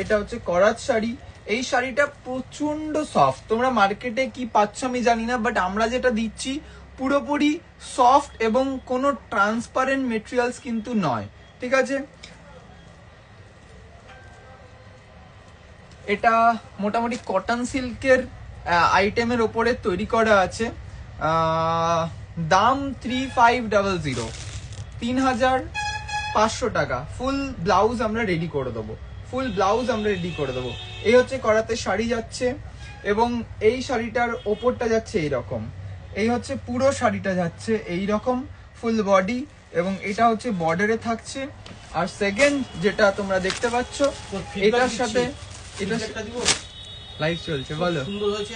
এটা হচ্ছে করাত শাড়ি। এই শাড়িটা প্রচন্ড সফট, তোমরা মার্কেটে কি পাচ্ছ আমি জানি না, বাট আমরা যেটা দিচ্ছি পুরোপুরি সফট এবং কোনো ট্রান্সপারেন্ট মেটেরিয়ালস কিন্তু নয়, ঠিক আছে। এটা মোটামুটি কটন সিল্কের আইটেমের ওপরে তৈরি করা আছে। দাম 3500, 3500 টাকা। ফুল ব্লাউজ আমরা রেডি করে দেবো, ফুল ব্লাউজ আমরা রেডি করে দেবো। এই হচ্ছে করাতে শাড়ি যাচ্ছে, এবং এই শাড়িটার ওপরটা যাচ্ছে এইরকম। এই হচ্ছে পুরো শাড়িটা যাচ্ছে এইরকম ফুল বডি, এবং এটা হচ্ছে বর্ডারে থাকছে। আর সেকেন্ড যেটা তোমরা দেখতে পাচ্ছ, এটার সাথে এটা লাইভ চলছে, বলো সুন্দর হয়েছে।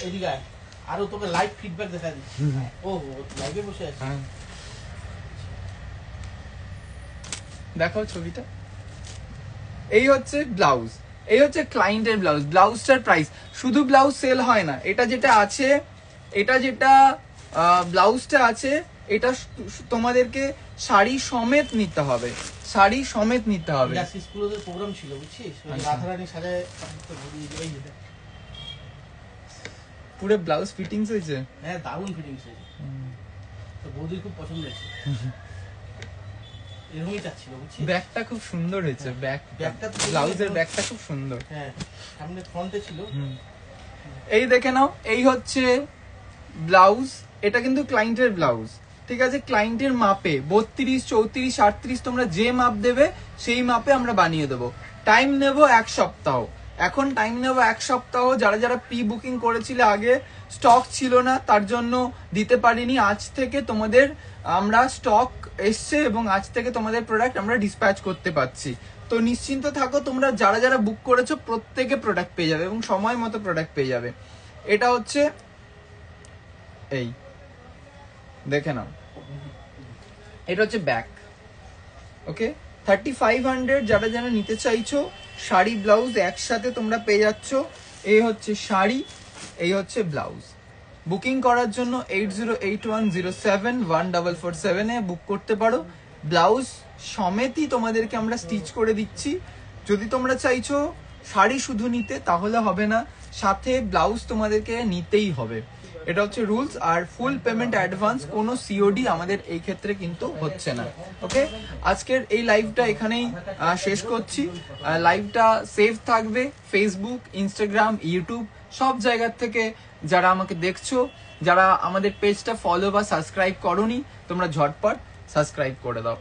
এদিকে আরো তোকে লাইভ ফিডব্যাক দেখা দিচ্ছি। ও লাইভে বসে আছে, দেখাও ছবিটা। এই হচ্ছে ব্লাউজ, এই হচ্ছে ক্লায়েন্টের ব্লাউজ। ব্লাউজটার প্রাইস, শুধু ব্লাউজ সেল হয় না, এটা যেটা আছে, এটা যেটা ব্লাউজটা আছে, এটা তোমাদেরকে শাড়ি সমেত নিতে হবে, শাড়ি সমেত নিতে হবে। স্কুলের প্রোগ্রাম ছিল বুঝছিস, রাধারানী সাজায় পুরো ব্লাউজ ফিটিংস হয়েছে। হ্যাঁ দারুণ ফিটিংস হয়েছে, তো বৌদির খুব পছন্দ হয়েছে। এরকমই চাচ্ছিল বুঝছিস। ব্যাগটা খুব সুন্দর হয়েছে, ব্যাগটা ব্লাউজের ব্যাগটা খুব সুন্দর। হ্যাঁ সামনে ফ্রন্টে ছিল। এই দেখে নাও, এই হচ্ছে ব্লাউজ। এটা কিন্তু ক্লায়েন্টের ব্লাউজ, ঠিক আছে। ক্লায়েন্টের মাপে 32, 34, 38 তোমরা যে মাপ দেবে সেই মাপে আমরা বানিয়ে দেবো। টাইম নেব 1 সপ্তাহ, এখন টাইম নেব 1 সপ্তাহ। যারা যারা প্রি বুকিং করেছিলে আগে, স্টক ছিল না তার জন্য দিতে পারিনি। আজ থেকে তোমাদের আমরা স্টক এসছে, এবং আজ থেকে তোমাদের প্রোডাক্ট আমরা ডিসপ্যাচ করতে পারছি। তো নিশ্চিন্ত থাকো, তোমরা যারা যারা বুক করেছো প্রত্যেকে প্রোডাক্ট পেয়ে যাবে, এবং সময় মতো প্রোডাক্ট পেয়ে যাবে। এটা হচ্ছে এই দেখে নাও, এটা হচ্ছে ব্যাক। ওকে, 3500 যারা যারা নিতে চাইছো, শাড়ি ব্লাউজ একসাথে তোমরা পেয়ে যাচ্ছ। এই হচ্ছে শাড়ি, এই হচ্ছে ব্লাউজ। বুকিং করার জন্য 8081071447 এ বুক করতে পারো। ব্লাউজ সমেতই তোমাদেরকে আমরা স্টিচ করে দিচ্ছি। যদি তোমরা চাইছো শাড়ি শুধু নিতে তাহলে হবে না, সাথে ব্লাউজ তোমাদেরকে নিতেই হবে। এটা হচ্ছে রুলস। আর ফুল পেমেন্ট অ্যাডভান্স, কোনো সিওডি আমাদের এই ক্ষেত্রে কিন্তু হচ্ছে না। ওকে, আজকের এই লাইভটা এখানেই শেষ করছি। লাইভটা সেভ থাকবে ফেসবুক, ইনস্টাগ্রাম, ইউটিউব সব জায়গার থেকে। যারা আমাকে দেখছো, যারা আমাদের পেজটা ফলো বা সাবস্ক্রাইব করোনি, তোমরা ঝটপট সাবস্ক্রাইব করে দাও।